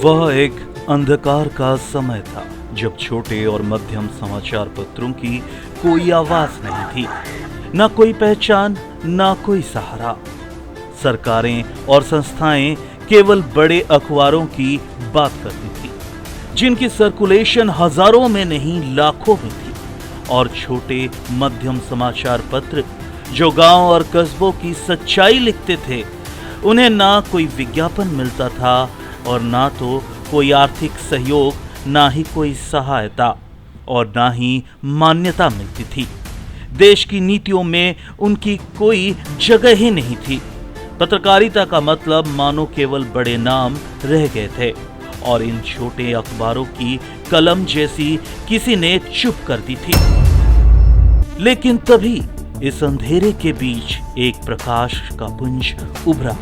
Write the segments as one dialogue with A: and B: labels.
A: वह एक अंधकार का समय था जब छोटे और मध्यम समाचार पत्रों की कोई आवाज नहीं थी, ना कोई पहचान, ना कोई सहारा। सरकारें और संस्थाएं केवल बड़े अखबारों की बात करती थी, जिनकी सर्कुलेशन हजारों में नहीं लाखों में थी। और छोटे मध्यम समाचार पत्र जो गांव और कस्बों की सच्चाई लिखते थे, उन्हें ना कोई विज्ञापन मिलता था और ना तो कोई आर्थिक सहयोग, ना ही कोई सहायता और ना ही मान्यता मिलती थी। देश की नीतियों में उनकी कोई जगह ही नहीं थी। पत्रकारिता का मतलब मानो केवल बड़े नाम रह गए थे और इन छोटे अखबारों की कलम जैसी किसी ने चुप कर दी थी। लेकिन तभी इस अंधेरे के बीच एक प्रकाश का पुंज उभरा,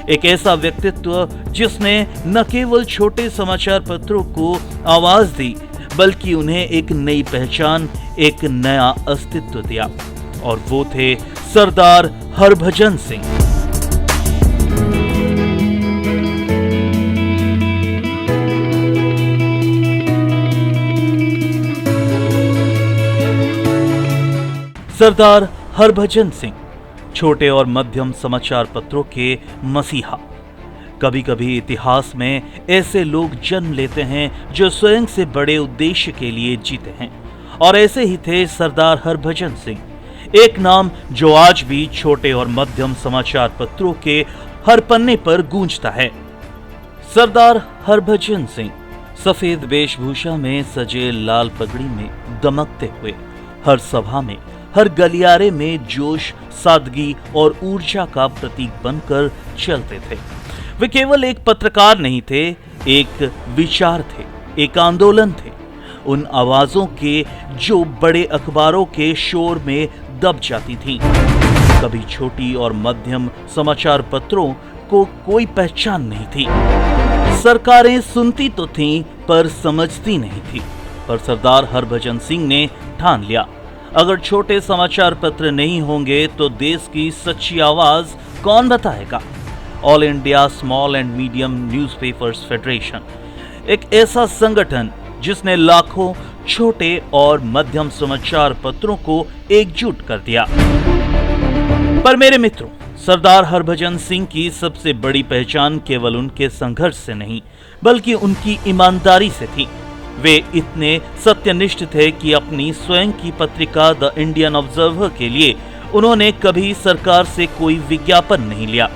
A: एक ऐसा व्यक्तित्व जिसने न केवल छोटे समाचार पत्रों को आवाज दी, बल्कि उन्हें एक नई पहचान, एक नया अस्तित्व दिया। और वो थे सरदार हरभजन सिंह। सरदार हरभजन सिंह छोटे और मध्यम समाचार पत्रों के मसीहा। कभी कभी इतिहास में ऐसे लोग जन्म लेते हैं जो स्वयं से बड़े उद्देश्य के लिए जीते हैं, और ऐसे ही थे सरदार हरभजन सिंह, एक नाम जो आज भी छोटे और मध्यम समाचार पत्रों के हर पन्ने पर गूंजता है। सरदार हरभजन सिंह सफेद वेशभूषा में सजे, लाल पगड़ी में दमकते हुए हर सभा में, हर गलियारे में जोश, सादगी और ऊर्जा का प्रतीक बनकर चलते थे। वे केवल एक पत्रकार नहीं थे, एक विचार थे, एक आंदोलन थे। उन आवाजों के जो बड़े अखबारों के शोर में दब जाती थीं। कभी छोटी और मध्यम समाचार पत्रों को कोई पहचान नहीं थी। सरकारें सुनती तो थीं पर समझती नहीं थी। पर सरदार हरभजन सिंह ने ठान लिया, अगर छोटे समाचार पत्र नहीं होंगे तो देश की सच्ची आवाज कौन बताएगा। All India small and medium newspapers federation, एक ऐसा संगठन जिसने लाखों छोटे और मध्यम समाचार पत्रों को एकजुट कर दिया। पर मेरे मित्रों, सरदार हरभजन सिंह की सबसे बड़ी पहचान केवल उनके संघर्ष से नहीं, बल्कि उनकी ईमानदारी से थी। वे इतने सत्यनिष्ठ थे कि अपनी स्वयं की पत्रिका द इंडियन ऑब्जर्वर के लिए उन्होंने कभी सरकार से कोई विज्ञापन नहीं लिया।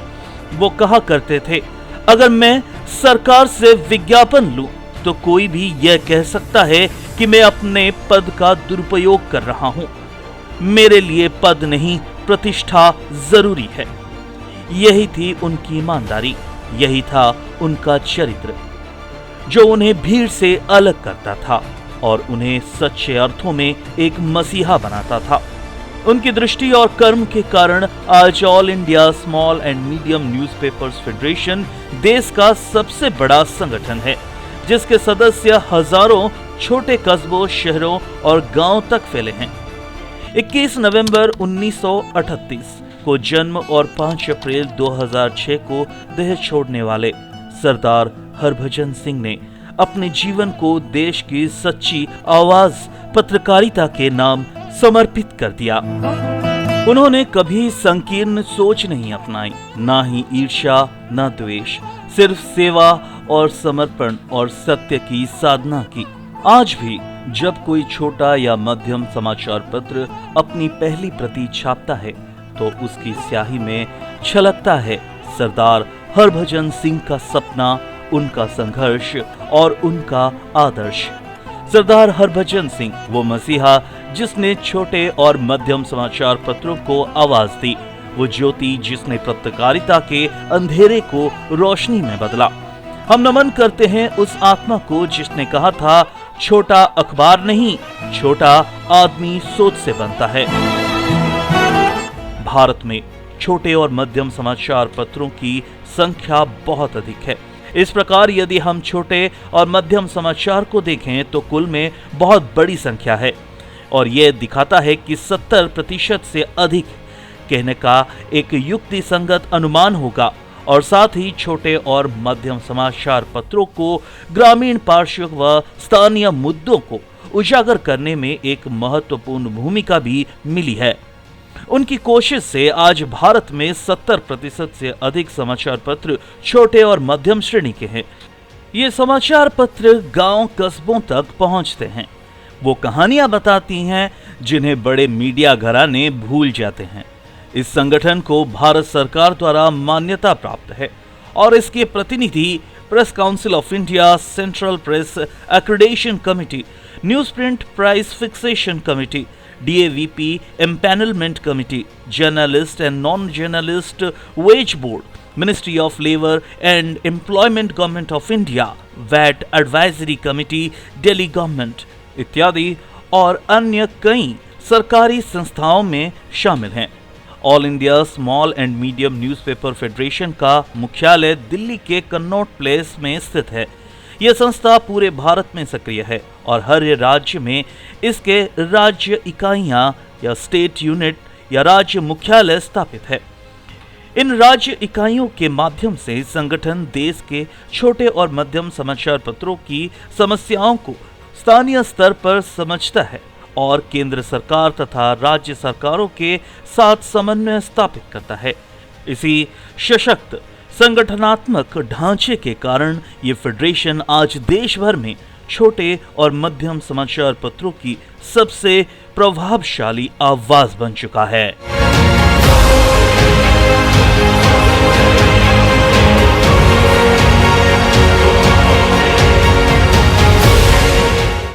A: वो कहा करते थे, अगर मैं सरकार से विज्ञापन लूं तो कोई भी यह कह सकता है कि मैं अपने पद का दुरुपयोग कर रहा हूं। मेरे लिए पद नहीं, प्रतिष्ठा जरूरी है। यही थी उनकी ईमानदारी, यही था उनका चरित्र, जो उन्हें भीड़ से अलग करता था और उन्हें सच्चे अर्थों में एक मसीहा बनाता था। उनकी दृष्टि और कर्म के कारण आज all India small and medium newspapers federation देश का सबसे बड़ा संगठन है, जिसके सदस्य हजारों छोटे कस्बों, शहरों और गांव तक फैले हैं। 21 नवंबर 1938 को जन्म और 5 अप्रैल 2006 को देह छोड़ने वाले सरदार हरभजन सिंह ने अपने जीवन को देश की सच्ची आवाज पत्रकारिता के नाम समर्पित कर दिया। उन्होंने कभी संकीर्ण सोच नहीं अपनाई, ना ही ईर्ष्या, ना द्वेष, सिर्फ सेवा और समर्पण और सत्य की साधना की। आज भी जब कोई छोटा या मध्यम समाचार पत्र अपनी पहली प्रति छापता है तो उसकी स्याही में छलकता है सरदार हरभजन सिंह का सपना, उनका संघर्ष और उनका आदर्श। सरदार हरभजन सिंह वो मसीहा जिसने छोटे और मध्यम समाचार पत्रों को आवाज दी, वो ज्योति जिसने पत्रकारिता के अंधेरे को रोशनी में बदला। हम नमन करते हैं उस आत्मा को जिसने कहा था, छोटा अखबार नहीं, छोटा आदमी सोच से बनता है। भारत में छोटे और मध्यम समाचार पत्रों की संख्या बहुत अधिक है। इस प्रकार यदि हम छोटे और मध्यम समाचार को देखें तो कुल में बहुत बड़ी संख्या है, और यह दिखाता है कि 70% से अधिक कहने का एक युक्ति संगत अनुमान होगा और साथ ही छोटे और मध्यम समाचार पत्रों को ग्रामीण पार्श्व व स्थानीय मुद्दों को उजागर करने में एक महत्वपूर्ण भूमिका भी मिली है। उनकी कोशिश से आज भारत में 70% से अधिक समाचार पत्र छोटे और मध्यम श्रेणी के हैं। ये समाचार पत्र गांव कस्बों तक पहुंचते हैं। वो कहानियां बताती हैं जिन्हें बड़े मीडिया घराने भूल जाते हैं। इस संगठन को भारत सरकार द्वारा मान्यता प्राप्त है और इसके प्रतिनिधि press council of India, central press accreditation committee, news print price fixation committee, DAVP empanelment committee, journalist and non journalist wage board, ministry of labour and employment government of India, VAT advisory committee, Delhi government इत्यादि और अन्य कई सरकारी संस्थाओं में शामिल हैं। All India small and medium newspaper federation का मुख्यालय दिल्ली के कन्नॉट प्लेस में स्थित है। यह संस्था पूरे भारत में सक्रिय है और हर राज्य में इसके राज्य इकाइयां या स्टेट यूनिट या राज्य मुख्यालय स्थापित है। इन राज्य इकाइयों के माध्यम से संगठन देश के छोटे और मध्यम समाचार पत्रों की समस्याओं को स्थानीय स्तर पर समझता है और केंद्र सरकार तथा राज्य सरकारों के साथ समन्वय स्थापित करता है। इसी सशक्त संगठनात्मक ढांचे के कारण ये फेडरेशन आज देश भर में छोटे और मध्यम समाचार पत्रों की सबसे प्रभावशाली आवाज बन चुका है।